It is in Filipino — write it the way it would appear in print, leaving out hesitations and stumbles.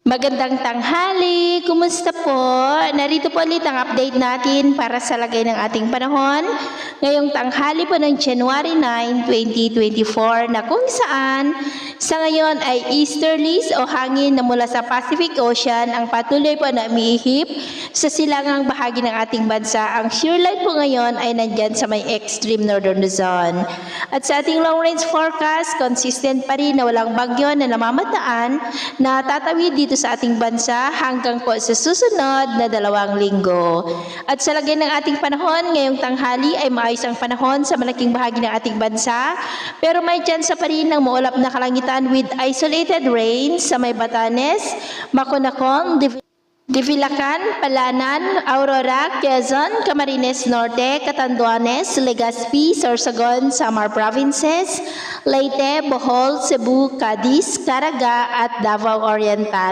Magandang tanghali! Kumusta po? Narito po ulit ang update natin para sa lagay ng ating panahon ngayong tanghali po ng January 9, 2024 na kung saan sa ngayon ay easterlies o hangin na mula sa Pacific Ocean ang patuloy po na umiihip sa silangang bahagi ng ating bansa. Ang shear line po ngayon ay nandyan sa may extreme northern Luzon. At sa ating long range forecast, consistent pa rin na walang bagyo na namamataan na tatawid dito sa ating bansa hanggang po sa susunod na 2 linggo. At sa lagay ng ating panahon, ngayong tanghali ay maayos ang panahon sa malaking bahagi ng ating bansa, pero may tsansa pa rin ng maulap na kalangitan with isolated rain sa may Batanes, Maconacon, Divilacan, Palanan, Aurora, Quezon, Camarines Norte, Catanduanes, Legazpi, Sorsogon, Samar Provinces, Leyte, Bohol, Cebu, Cadiz, Caraga at Davao Oriental.